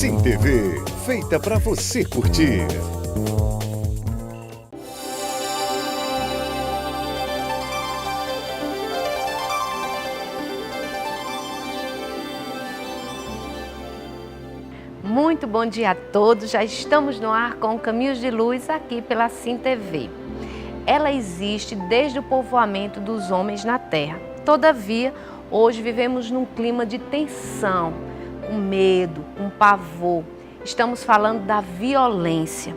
Sim TV, feita para você curtir. Muito bom dia a todos, já estamos no ar com Caminhos de Luz aqui pela Sim TV. Ela existe desde o povoamento dos homens na Terra. Todavia, hoje vivemos num clima de tensão, com medo, com pavor. Estamos falando da violência.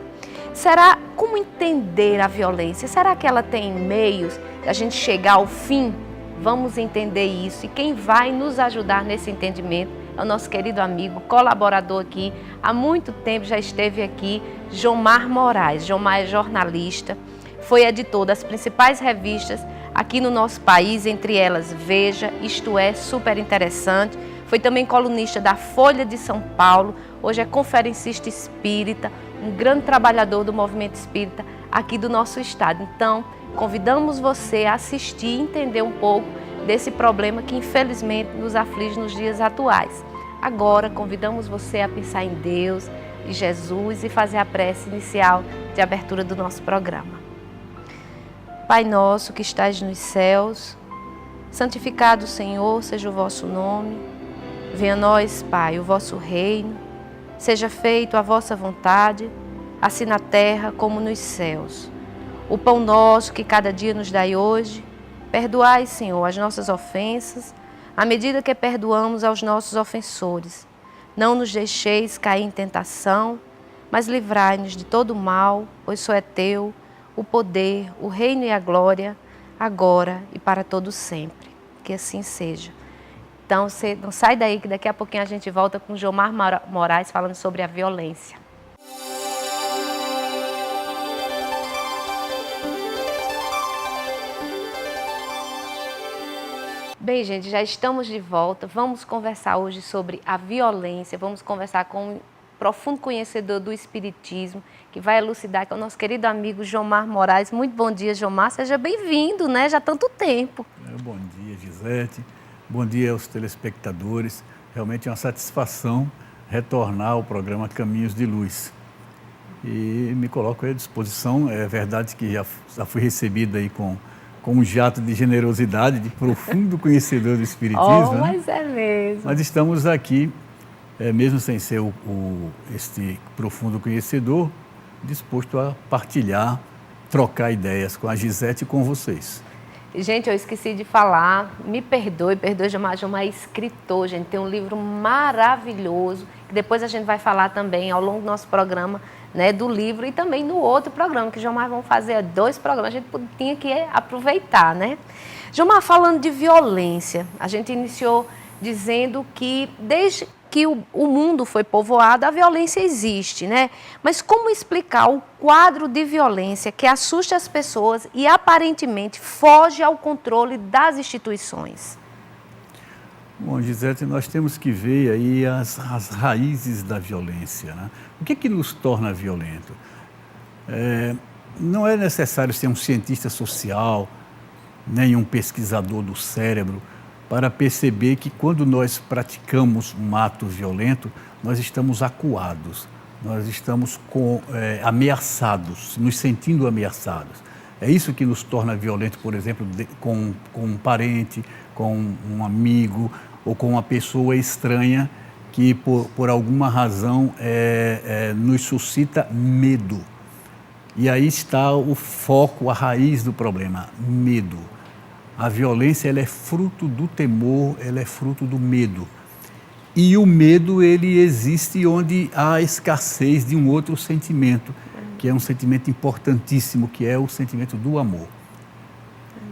Como entender a violência? Será que ela tem meios de a gente chegar ao fim? Vamos entender isso. E quem vai nos ajudar nesse entendimento é o nosso querido amigo, colaborador aqui, há muito tempo já esteve aqui, Jomar Moraes. Jomar é jornalista, foi editor das principais revistas aqui no nosso país, entre elas Veja, Isto É, Super Interessante. Foi também colunista da Folha de São Paulo, hoje é conferencista espírita, um grande trabalhador do movimento espírita aqui do nosso estado. Então, convidamos você a assistir e entender um pouco desse problema que infelizmente nos aflige nos dias atuais. Agora, convidamos você a pensar em Deus e Jesus e fazer a prece inicial de abertura do nosso programa. Pai nosso que estais nos céus, santificado, Senhor, seja o vosso nome. Venha a nós, Pai, o vosso reino. Seja feita a vossa vontade, assim na terra como nos céus. O pão nosso que cada dia nos dai hoje, perdoai, Senhor, as nossas ofensas, à medida que perdoamos aos nossos ofensores. Não nos deixeis cair em tentação, mas livrai-nos de todo o mal, pois só é teu o poder, o reino e a glória, agora e para todo sempre. Que assim seja. Então, você não sai daí, que daqui a pouquinho a gente volta com Jomar Moraes falando sobre a violência. Bem, gente, já estamos de volta. Vamos conversar hoje sobre a violência. Vamos conversar com um profundo conhecedor do Espiritismo, que vai elucidar, que é o nosso querido amigo Jomar Moraes. Muito bom dia, Jomar. Seja bem-vindo, né? Já há tanto tempo. Bom dia, Gisete. Bom dia aos telespectadores. Realmente é uma satisfação retornar ao programa Caminhos de Luz. E me coloco à disposição. É verdade que já fui recebido aí com um jato de generosidade, de profundo conhecedor do Espiritismo. Mas é mesmo. Mas estamos aqui, mesmo sem ser este profundo conhecedor, disposto a partilhar, trocar ideias com a Gisete e com vocês. Gente, eu esqueci de falar, me perdoe, Jomar. Jomar é escritor, gente, tem um livro maravilhoso, que depois a gente vai falar também ao longo do nosso programa, né, do livro e também no outro programa, que Jomar vão fazer 2 programas, a gente tinha que aproveitar, né? Jomar, falando de violência, a gente iniciou dizendo que desde que o mundo foi povoado, a violência existe, né? Mas como explicar o quadro de violência que assusta as pessoas e aparentemente foge ao controle das instituições? Bom, Gisete, nós temos que ver aí as raízes da violência, né? O que nos torna violento? Não é necessário ser um cientista social, nem um pesquisador do cérebro, para perceber que quando nós praticamos um ato violento, nós estamos acuados, nós estamos ameaçados, nos sentindo ameaçados. É isso que nos torna violento, por exemplo, com um parente, com um amigo ou com uma pessoa estranha que por alguma razão nos suscita medo. E aí está o foco, a raiz do problema, medo. A violência, ela é fruto do temor, ela é fruto do medo. E o medo, ele existe onde há escassez de um outro sentimento, que é um sentimento importantíssimo, que é o sentimento do amor.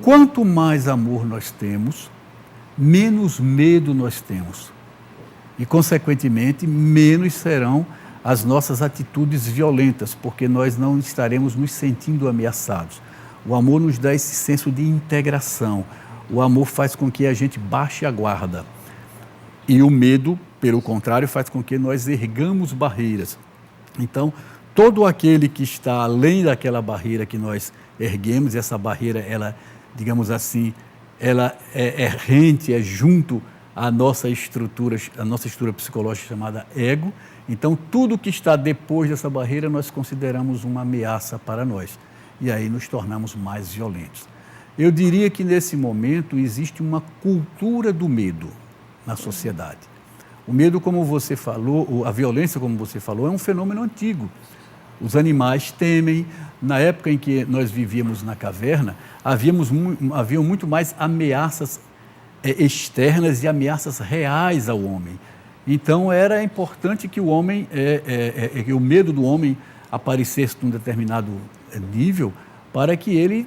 Quanto mais amor nós temos, menos medo nós temos. E, consequentemente, menos serão as nossas atitudes violentas, porque nós não estaremos nos sentindo ameaçados. O amor nos dá esse senso de integração. O amor faz com que a gente baixe a guarda. E o medo, pelo contrário, faz com que nós ergamos barreiras. Então, todo aquele que está além daquela barreira que nós erguemos, essa barreira, ela, digamos assim, ela é errante, é junto a nossa estrutura psicológica chamada ego. Então, tudo que está depois dessa barreira nós consideramos uma ameaça para nós. E aí nos tornamos mais violentos. Eu diria que nesse momento existe uma cultura do medo na sociedade. O medo, como você falou, a violência, como você falou, é um fenômeno antigo. Os animais temem. Na época em que nós vivíamos na caverna, haviam muito mais ameaças externas e ameaças reais ao homem. Então, era importante que o homem, que o medo do homem aparecesse num determinado nível para que ele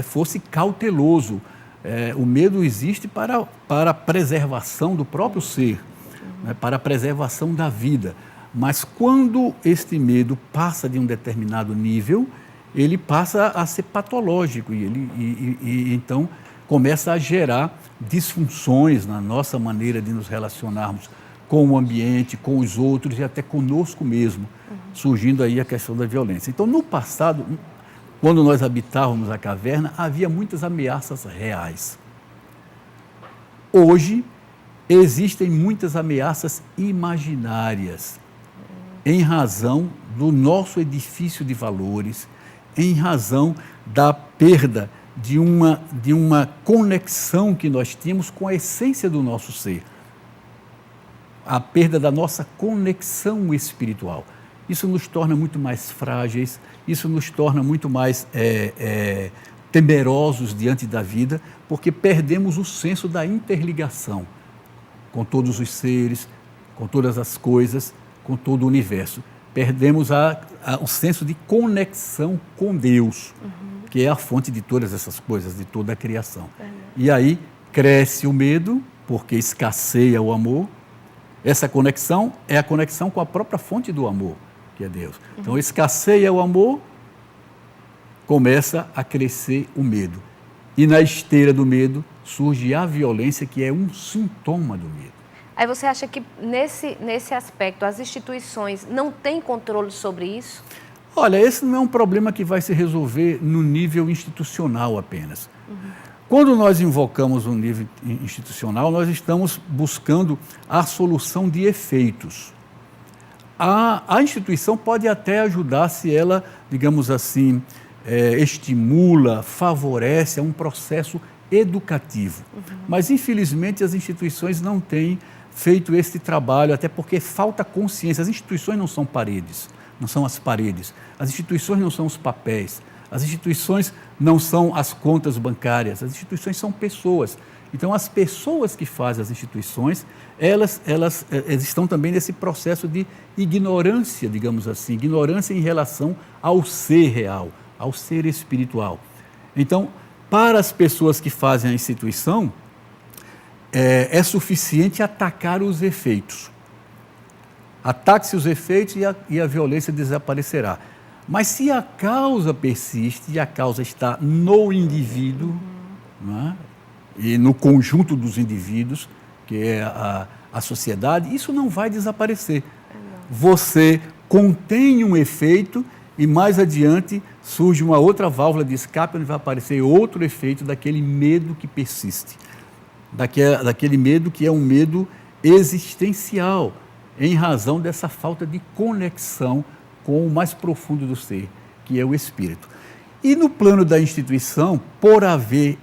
fosse cauteloso. O medo existe para a preservação do próprio ser, né, para a preservação da vida. Mas quando este medo passa de um determinado nível, ele passa a ser patológico e então começa a gerar disfunções na nossa maneira de nos relacionarmos com o ambiente, com os outros e até conosco mesmo, surgindo aí a questão da violência. Então, no passado, quando nós habitávamos a caverna, havia muitas ameaças reais. Hoje, existem muitas ameaças imaginárias, em razão do nosso edifício de valores, em razão da perda de uma conexão que nós tínhamos com a essência do nosso ser. A perda da nossa conexão espiritual. Isso nos torna muito mais frágeis, isso nos torna muito mais temerosos diante da vida, porque perdemos o senso da interligação com todos os seres, com todas as coisas, com todo o universo. Perdemos o senso de conexão com Deus, que é a fonte de todas essas coisas, de toda a criação. E aí cresce o medo, porque escasseia o amor. Essa conexão é a conexão com a própria fonte do amor, que é Deus. Então, escasseia o amor, começa a crescer o medo. E na esteira do medo surge a violência, que é um sintoma do medo. Aí você acha que nesse aspecto as instituições não têm controle sobre isso? Olha, esse não é um problema que vai se resolver no nível institucional apenas. Quando nós invocamos um nível institucional, nós estamos buscando a solução de efeitos. A instituição pode até ajudar se ela, digamos assim, estimula, favorece um processo educativo. Mas, infelizmente, as instituições não têm feito esse trabalho, até porque falta consciência. As instituições não são paredes, não são as paredes. As instituições não são os papéis. As instituições não são as contas bancárias. As instituições são pessoas. Então, as pessoas que fazem as instituições, elas estão também nesse processo de ignorância, digamos assim, ignorância em relação ao ser real, ao ser espiritual. Então, para as pessoas que fazem a instituição, é suficiente atacar os efeitos. Ataque-se os efeitos e a violência desaparecerá. Mas se a causa persiste e a causa está no indivíduo, né, e no conjunto dos indivíduos, que é a sociedade, isso não vai desaparecer. Você contém um efeito e mais adiante surge uma outra válvula de escape onde vai aparecer outro efeito daquele medo que persiste. Daquele medo que é um medo existencial, em razão dessa falta de conexão com o mais profundo do ser, que é o espírito. E no plano da instituição, por haver,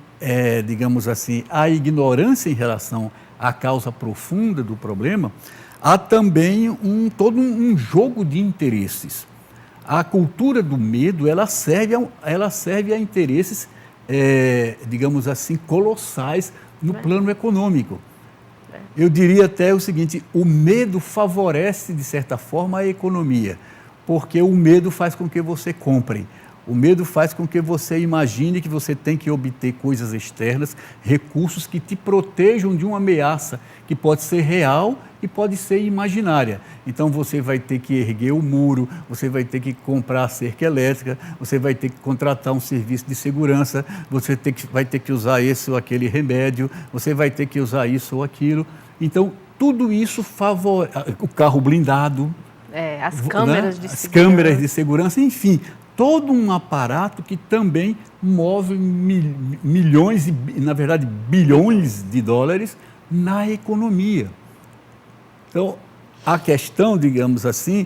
digamos assim, a ignorância em relação à causa profunda do problema, há também todo um jogo de interesses. A cultura do medo, ela serve a interesses, digamos assim, colossais no plano econômico. Eu diria até o seguinte: o medo favorece, de certa forma, a economia, porque o medo faz com que você compre. O medo faz com que você imagine que você tem que obter coisas externas, recursos que te protejam de uma ameaça que pode ser real e pode ser imaginária. Então você vai ter que erguer o muro, você vai ter que comprar a cerca elétrica, você vai ter que contratar um serviço de segurança, você vai ter que usar esse ou aquele remédio, você vai ter que usar isso ou aquilo. Então tudo isso favorece o carro blindado, as câmeras, né? As câmeras de segurança, enfim, todo um aparato que também move milhões, na verdade bilhões de dólares na economia. Então, a questão, digamos assim,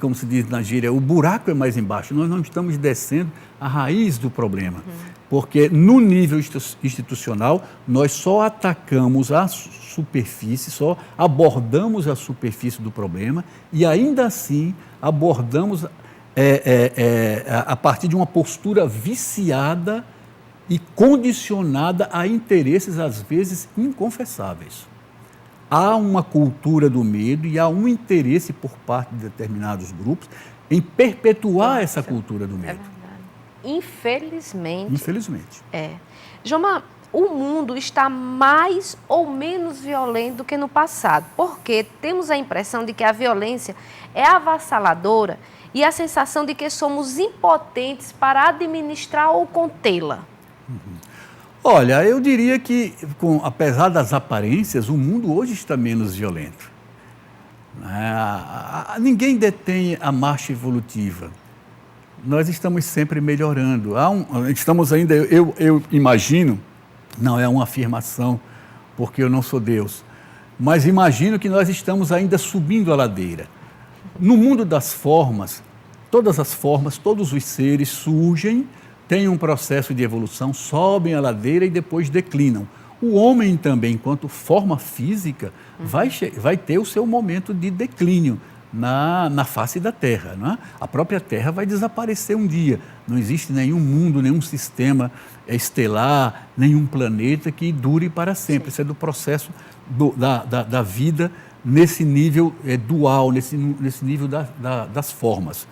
como se diz na gíria, o buraco é mais embaixo. Nós não estamos descendo a raiz do problema. Porque no nível institucional, nós só atacamos a superfície, só abordamos a superfície do problema e ainda assim abordamos a partir de uma postura viciada e condicionada a interesses, às vezes, inconfessáveis. Há uma cultura do medo e há um interesse por parte de determinados grupos em perpetuar essa cultura do medo. Infelizmente. Infelizmente. Jomar, o mundo está mais ou menos violento do que no passado, porque temos a impressão de que a violência é avassaladora e a sensação de que somos impotentes para administrar ou contê-la. Olha, eu diria que, apesar das aparências, o mundo hoje está menos violento. Ninguém detém a marcha evolutiva. Nós estamos sempre melhorando. Estamos ainda, eu imagino, não é uma afirmação, porque eu não sou Deus, mas imagino que nós estamos ainda subindo a ladeira. No mundo das formas, todas as formas, todos os seres surgem, têm um processo de evolução, sobem a ladeira e depois declinam. O homem também, enquanto forma física, vai ter o seu momento de declínio na face da Terra. Não é? A própria Terra vai desaparecer um dia. Não existe nenhum mundo, nenhum sistema estelar, nenhum planeta que dure para sempre. Isso é do processo da vida nesse nível dual, nesse nível das formas.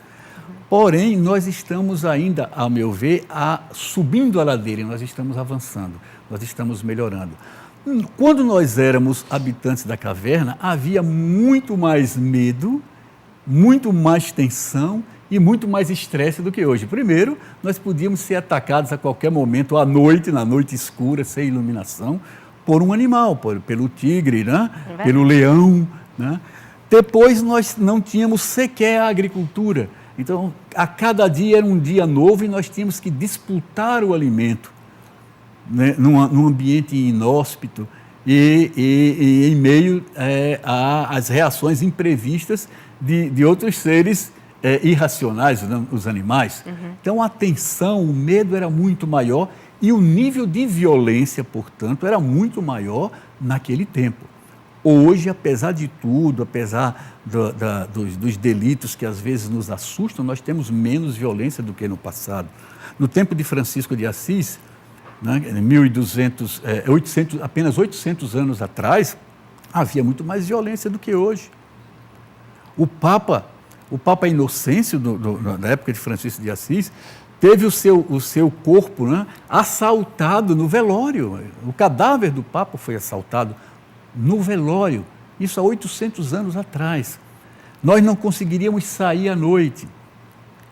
Porém, nós estamos ainda, ao meu ver, subindo a ladeira, nós estamos avançando, nós estamos melhorando. Quando nós éramos habitantes da caverna, havia muito mais medo, muito mais tensão e muito mais estresse do que hoje. Primeiro, nós podíamos ser atacados a qualquer momento, à noite, na noite escura, sem iluminação, por um animal, pelo tigre, né? Pelo leão. Né? Depois, nós não tínhamos sequer a agricultura. Então, a cada dia era um dia novo e nós tínhamos que disputar o alimento, né, num ambiente inóspito e em meio às reações imprevistas de outros seres irracionais, os animais. Então, a tensão, o medo era muito maior e o nível de violência, portanto, era muito maior naquele tempo. Hoje, apesar de tudo, apesar dos delitos que às vezes nos assustam, nós temos menos violência do que no passado. No tempo de Francisco de Assis, né, 1200, apenas 800 anos atrás, havia muito mais violência do que hoje. O Papa Inocêncio, da época de Francisco de Assis, teve o seu corpo, né, assaltado no velório. O cadáver do Papa foi assaltado no velório, isso há 800 anos atrás. Nós não conseguiríamos sair à noite.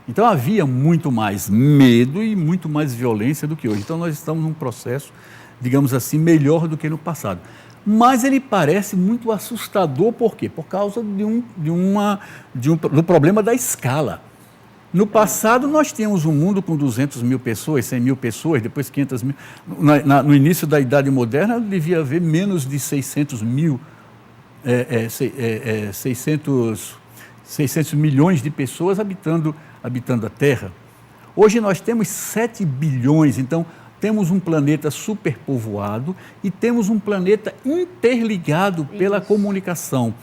Então havia muito mais medo e muito mais violência do que hoje. Então nós estamos num processo, digamos assim, melhor do que no passado. Mas ele parece muito assustador, por quê? Por causa do problema da escala. No passado, nós tínhamos um mundo com 200 mil pessoas, 100 mil pessoas, depois 500 mil. No início da Idade Moderna, devia haver menos de 600 milhões de pessoas habitando a Terra. Hoje nós temos 7 bilhões, então temos um planeta superpovoado e temos um planeta interligado pela comunicação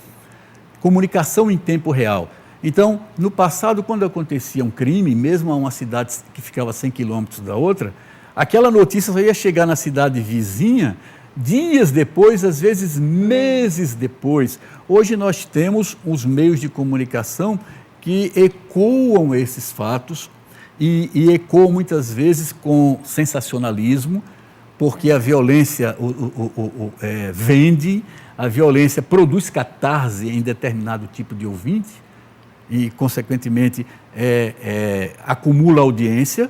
em tempo real. Então, no passado, quando acontecia um crime, mesmo a uma cidade que ficava a 100 quilômetros da outra, aquela notícia só ia chegar na cidade vizinha dias depois, às vezes meses depois. Hoje nós temos os meios de comunicação que ecoam esses fatos e ecoam muitas vezes com sensacionalismo, porque a violência vende, a violência produz catarse em determinado tipo de ouvinte, e, consequentemente, acumula audiência.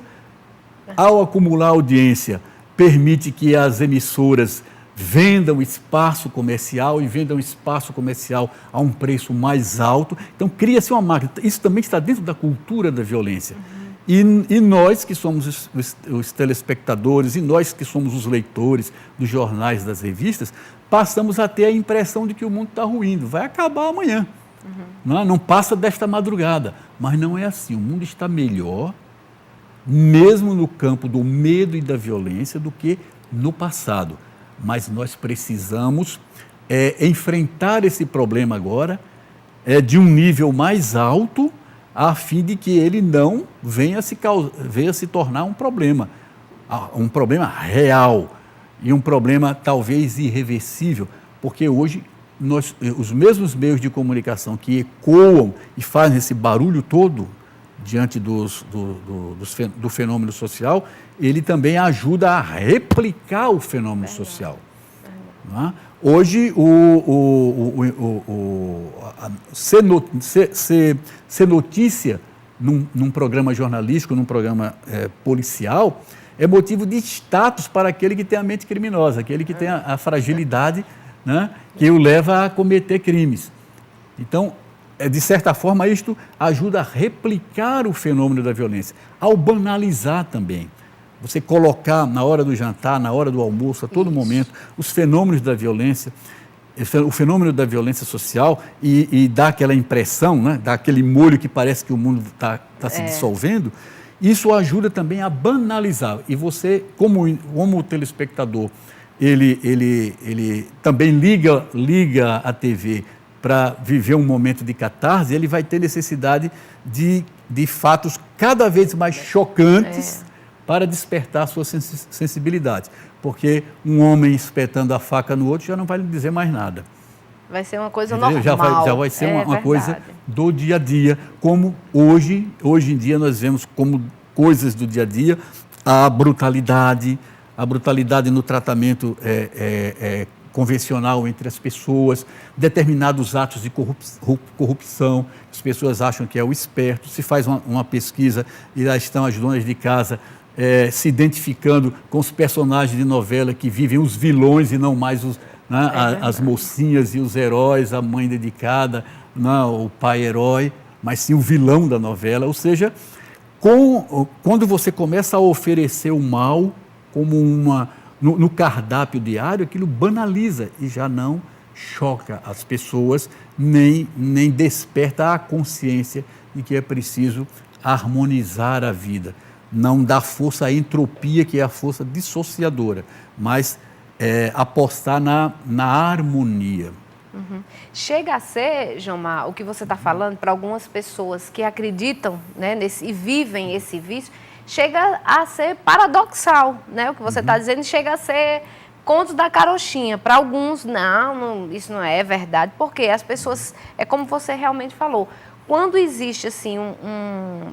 Ao acumular audiência, permite que as emissoras vendam espaço comercial e vendam espaço comercial a um preço mais alto. Então, cria-se uma máquina. Isso também está dentro da cultura da violência. E nós, que somos os telespectadores, e nós que somos os leitores dos jornais, das revistas, passamos a ter a impressão de que o mundo está ruindo, vai acabar amanhã. Não passa desta madrugada. Mas não é assim, o mundo está melhor, mesmo no campo do medo e da violência, do que no passado. Mas nós precisamos enfrentar esse problema agora de um nível mais alto, a fim de que ele não venha se tornar um problema real e um problema talvez irreversível, porque hoje os mesmos meios de comunicação que ecoam e fazem esse barulho todo diante do fenômeno social, ele também ajuda a replicar o fenômeno social. Não é? Hoje, ser notícia num programa jornalístico, num programa policial, é motivo de status para aquele que tem a mente criminosa, aquele que tem a fragilidade, né, que o leva a cometer crimes. Então, de certa forma, isto ajuda a replicar o fenômeno da violência, ao banalizar também. Você colocar na hora do jantar, na hora do almoço, a todo momento, os fenômenos da violência, o fenômeno da violência social e dar aquela impressão, né, dar aquele molho que parece que o mundo está se dissolvendo, isso ajuda também a banalizar. E você, como telespectador, ele também liga a TV para viver um momento de catarse, ele vai ter necessidade de fatos cada vez mais chocantes para despertar a sua sensibilidade. Porque um homem espetando a faca no outro já não vai lhe dizer mais nada. Vai ser uma coisa normal. Já vai ser uma coisa do dia a dia, como hoje em dia nós vemos como coisas do dia a dia, a brutalidade no tratamento convencional entre as pessoas, determinados atos de corrupção, as pessoas acham que é o esperto, se faz uma pesquisa e lá estão as donas de casa se identificando com os personagens de novela que vivem os vilões e não mais as mocinhas e os heróis, a mãe dedicada, o pai herói, mas sim o vilão da novela. Ou seja, quando você começa a oferecer o mal como no cardápio diário, aquilo banaliza e já não choca as pessoas, nem desperta a consciência de que é preciso harmonizar a vida. Não dar força à entropia, que é a força dissociadora, mas apostar na harmonia. Chega a ser, Jomar, o que você está falando, para algumas pessoas que acreditam, né, e vivem esse vício, chega a ser paradoxal, né? O que você está dizendo chega a ser conto da carochinha. Para alguns, não, isso não é verdade, porque as pessoas, é como você realmente falou, quando existe assim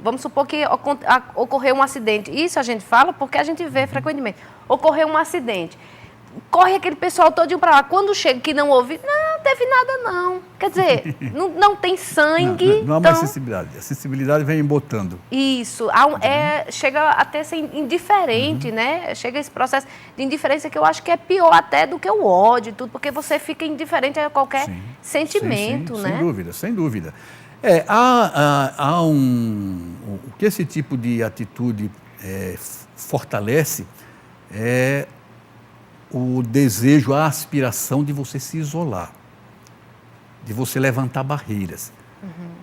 vamos supor que ocorreu um acidente, isso a gente fala porque a gente vê frequentemente, ocorreu um acidente, corre aquele pessoal todinho para lá, quando chega que não ouve, não teve nada não, quer dizer, não tem sangue. Não há mais sensibilidade, a sensibilidade vem embotando. Isso, chega até ser indiferente, né? Chega esse processo de indiferença que eu acho que é pior até do que o ódio e tudo, porque você fica indiferente a qualquer sentimento, né? Sem dúvida. O que esse tipo de atitude fortalece é o desejo, a aspiração de você se isolar, de você levantar barreiras.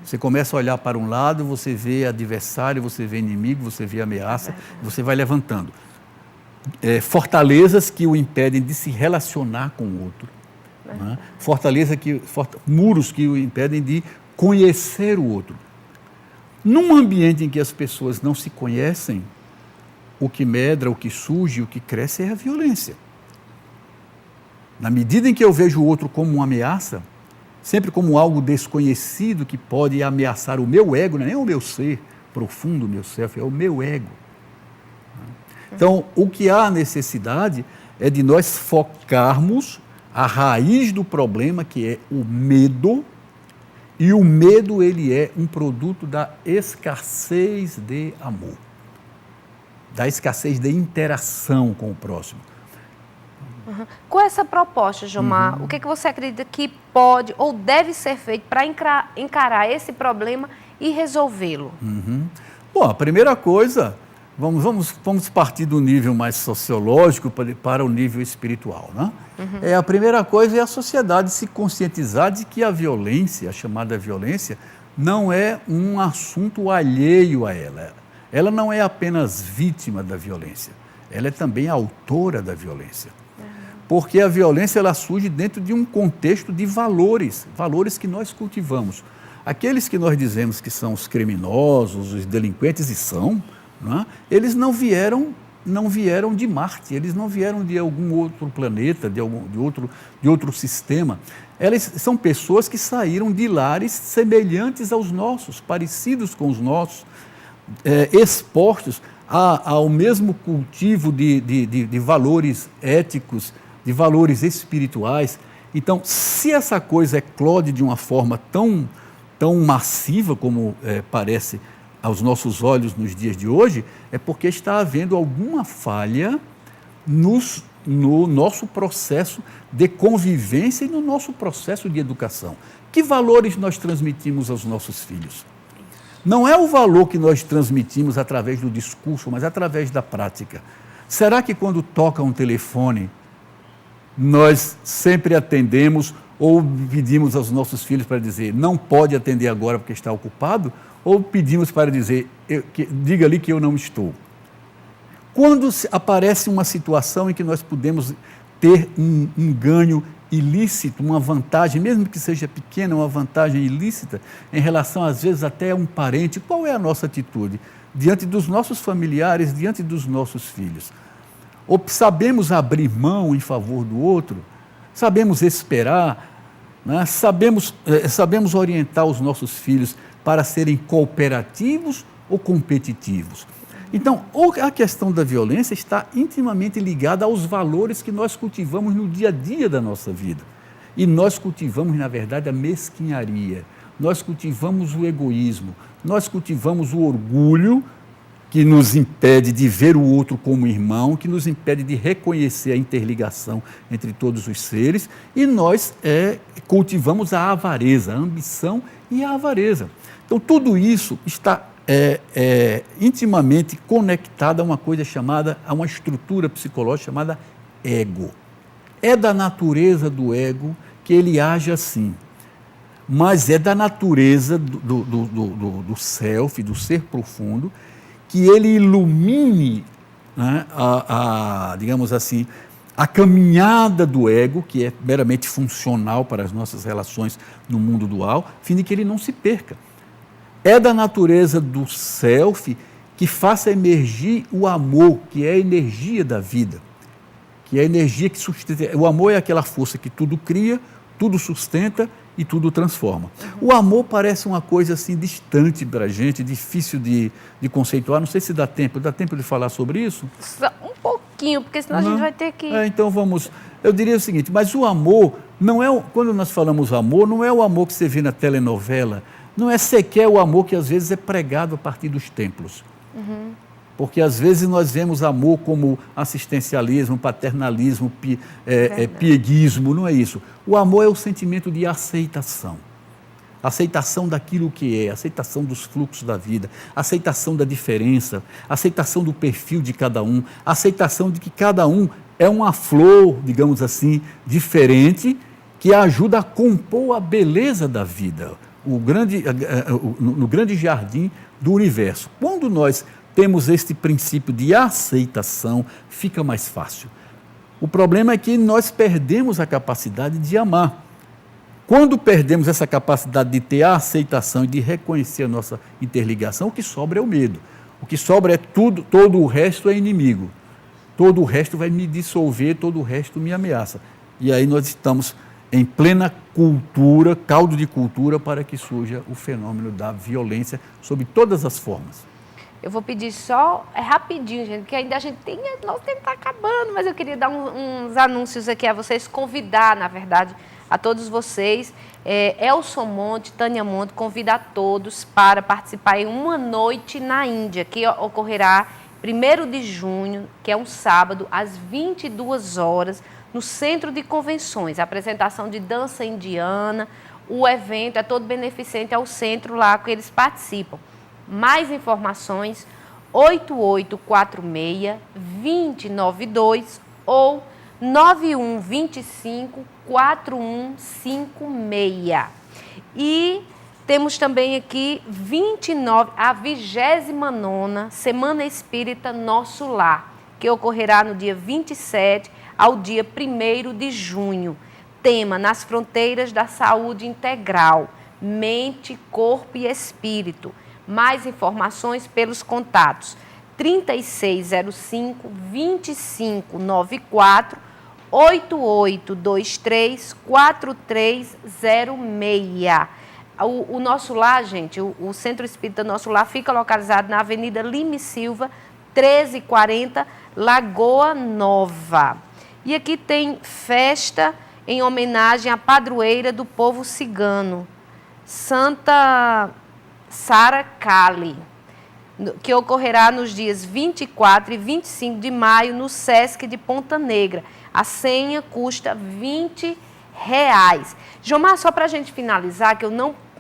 Você começa a olhar para um lado, você vê adversário, você vê inimigo, você vê ameaça, você vai levantando. Fortalezas que o impedem de se relacionar com o outro. Né? Muros que o impedem de conhecer o outro. Num ambiente em que as pessoas não se conhecem, o que medra, o que surge, o que cresce é a violência. Na medida em que eu vejo o outro como uma ameaça, sempre como algo desconhecido que pode ameaçar o meu ego, não é nem o meu ser profundo, o meu self, é o meu ego. Então, o que há necessidade é de nós focarmos a raiz do problema, que é o medo, e o medo ele é um produto da escassez de amor, da escassez de interação com o próximo. Com essa proposta, Jomar, o que você acredita que pode ou deve ser feito para encarar esse problema e resolvê-lo? Bom, a primeira coisa Vamos partir do nível mais sociológico para o nível espiritual, né? A primeira coisa é a sociedade se conscientizar de que a violência, a chamada violência, não é um assunto alheio a ela. Ela não é apenas vítima da violência, ela é também autora da violência. Porque a violência ela surge dentro de um contexto de valores que nós cultivamos. Aqueles que nós dizemos que são os criminosos, os delinquentes, e são, não é? Eles não vieram de Marte, eles não vieram de algum outro planeta, de outro sistema. Elas são pessoas que saíram de lares semelhantes aos nossos, parecidos com os nossos, expostos ao mesmo cultivo de valores éticos, de valores espirituais. Então, se essa coisa eclode de uma forma tão massiva como parece aos nossos olhos nos dias de hoje, é porque está havendo alguma falha no nosso processo de convivência e no nosso processo de educação. Que valores nós transmitimos aos nossos filhos? Não é o valor que nós transmitimos através do discurso, mas através da prática. Será que quando toca um telefone, nós sempre atendemos ou pedimos aos nossos filhos para dizer não pode atender agora porque está ocupado? Ou pedimos para dizer, diga-lhe que eu não estou? Quando aparece uma situação em que nós podemos ter um ganho ilícito, uma vantagem, mesmo que seja pequena, uma vantagem ilícita, em relação, às vezes, até a um parente, qual é a nossa atitude? Diante dos nossos familiares, diante dos nossos filhos. Ou sabemos abrir mão em favor do outro? Sabemos esperar? Né? Sabemos orientar os nossos filhos para serem cooperativos ou competitivos? Então, a questão da violência está intimamente ligada aos valores que nós cultivamos no dia a dia da nossa vida. E nós cultivamos, na verdade, a mesquinharia, nós cultivamos o egoísmo, nós cultivamos o orgulho que nos impede de ver o outro como irmão, que nos impede de reconhecer a interligação entre todos os seres, e nós cultivamos a avareza, a ambição e a avareza. Então, tudo isso está intimamente conectado a uma coisa a uma estrutura psicológica chamada ego. É da natureza do ego que ele age assim, mas é da natureza do self, do ser profundo, que ele ilumine, né, digamos assim, a caminhada do ego, que é meramente funcional para as nossas relações no mundo dual, a fim de que ele não se perca. É da natureza do self que faça emergir o amor, que é a energia da vida, que é a energia que sustenta. O amor é aquela força que tudo cria, tudo sustenta e tudo transforma. O amor parece uma coisa assim distante para a gente, difícil de conceituar. Não sei se dá tempo de falar sobre isso? Um pouquinho, porque senão a gente vai ter que... Então vamos... Eu diria o seguinte, mas o amor, não é quando nós falamos amor, não é o amor que você vê na telenovela, não é sequer o amor que às vezes é pregado a partir dos templos. Porque às vezes nós vemos amor como assistencialismo, paternalismo, pieguismo, não é isso. O amor é o sentimento de aceitação. Aceitação daquilo que é, aceitação dos fluxos da vida, aceitação da diferença, aceitação do perfil de cada um, aceitação de que cada um é uma flor, digamos assim, diferente, que ajuda a compor a beleza da vida, no grande jardim do universo. Quando nós temos este princípio de aceitação, fica mais fácil. O problema é que nós perdemos a capacidade de amar. Quando perdemos essa capacidade de ter a aceitação e de reconhecer a nossa interligação, o que sobra é o medo. O que sobra é tudo, todo o resto é inimigo. Todo o resto vai me dissolver, todo o resto me ameaça. E aí nós estamos em plena cultura, caldo de cultura, para que surja o fenômeno da violência sob todas as formas. Eu vou pedir só, rapidinho, gente, porque ainda nosso tempo está acabando, mas eu queria dar uns anúncios aqui a vocês, convidar, na verdade, a todos vocês. Elson Monte, Tânia Monte, convida a todos para participar em uma noite na Índia, que ocorrerá 1º de junho, que é um sábado, às 22 horas, no Centro de Convenções, apresentação de dança indiana. O evento é todo beneficente ao centro lá que eles participam. Mais informações, 8846-2092 ou 9125-4156. E temos também aqui a 29ª Semana Espírita Nosso Lar, que ocorrerá no dia 27 ao dia 1º de junho. Tema: Nas Fronteiras da Saúde Integral, Mente, Corpo e Espírito. Mais informações pelos contatos 3605-2594, 8823-4306. O Nosso Lar, gente, o Centro Espírita Nosso Lar fica localizado na Avenida Lime Silva, 1340, Lagoa Nova. E aqui tem festa em homenagem à padroeira do povo cigano, Santa Sara Kali, que ocorrerá nos dias 24 e 25 de maio no Sesc de Ponta Negra. A senha custa R$20. Jomar, só para a gente finalizar, que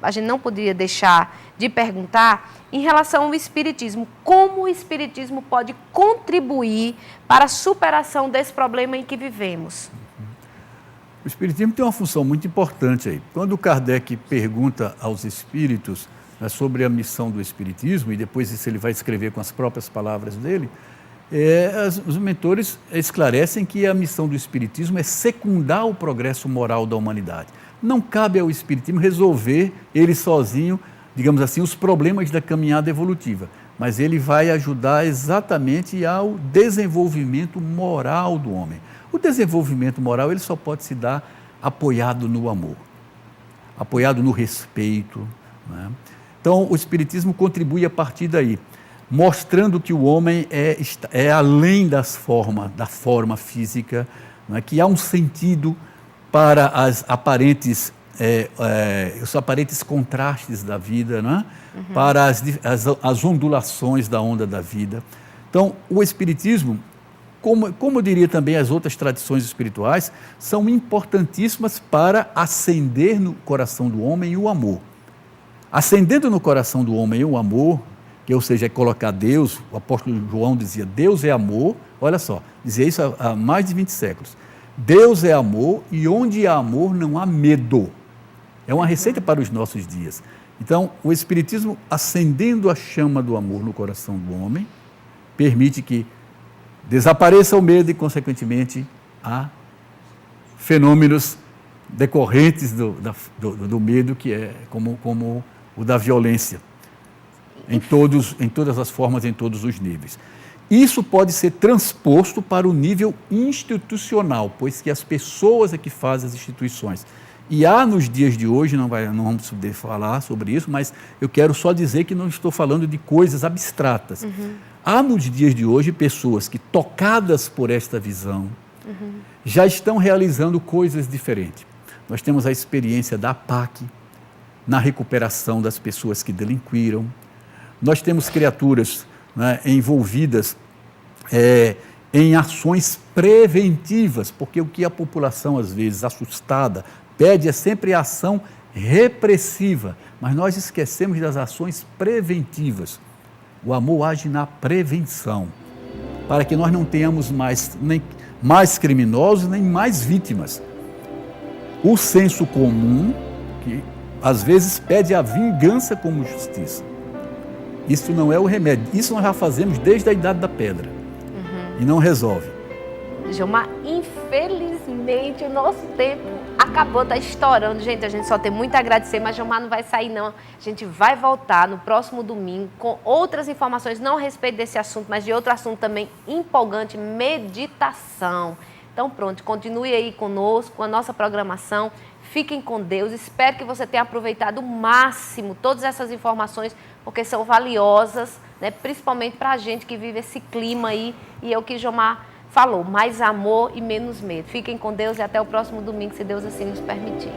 a gente não poderia deixar de perguntar, em relação ao Espiritismo, como o Espiritismo pode contribuir para a superação desse problema em que vivemos? O Espiritismo tem uma função muito importante aí. Quando Kardec pergunta aos espíritos, né, sobre a missão do Espiritismo, e depois isso ele vai escrever com as próprias palavras dele, os mentores esclarecem que a missão do Espiritismo é secundar o progresso moral da humanidade. Não cabe ao Espiritismo resolver ele sozinho, digamos assim, os problemas da caminhada evolutiva, mas ele vai ajudar exatamente ao desenvolvimento moral do homem. O desenvolvimento moral ele só pode se dar apoiado no amor, apoiado no respeito, né? Então, o Espiritismo contribui a partir daí, mostrando que o homem é além da forma física, né? Que há um sentido para os aparentes contrastes da vida, né? Para as ondulações da onda da vida. Então, o Espiritismo, como eu diria também as outras tradições espirituais, são importantíssimas para acender no coração do homem o amor. Acendendo no coração do homem o amor, que ou seja, é colocar Deus, o apóstolo João dizia, Deus é amor, olha só, dizia isso há mais de 20 séculos. Deus é amor e onde há amor não há medo. É uma receita para os nossos dias. Então, o Espiritismo, acendendo a chama do amor no coração do homem, permite que desapareça o medo e, consequentemente, há fenômenos decorrentes do medo, que é como o da violência, em todas as formas, em todos os níveis. Isso pode ser transposto para o nível institucional, pois que as pessoas é que fazem as instituições. E há nos dias de hoje, não vamos poder falar sobre isso, mas eu quero só dizer que não estou falando de coisas abstratas. Há nos dias de hoje pessoas que, tocadas por esta visão, já estão realizando coisas diferentes. Nós temos a experiência da APAC, na recuperação das pessoas que delinquiram. Nós temos criaturas, né, envolvidas em ações preventivas, porque o que a população, às vezes, assustada, pede é sempre a ação repressiva, mas nós esquecemos das ações preventivas. O amor age na prevenção, para que nós não tenhamos nem mais criminosos, nem mais vítimas. O senso comum, que às vezes pede a vingança como justiça. Isso não é o remédio. Isso nós já fazemos desde a Idade da Pedra. E não resolve. Jomar, infelizmente o nosso tempo acabou, está estourando. Gente, a gente só tem muito a agradecer, mas Jomar não vai sair não. A gente vai voltar no próximo domingo com outras informações, não a respeito desse assunto, mas de outro assunto também empolgante, meditação. Então pronto, continue aí conosco, com a nossa programação. Fiquem com Deus. Espero que você tenha aproveitado o máximo todas essas informações, porque são valiosas, né? Principalmente para a gente que vive esse clima aí. E é o que Jomar falou, mais amor e menos medo. Fiquem com Deus e até o próximo domingo, se Deus assim nos permitir.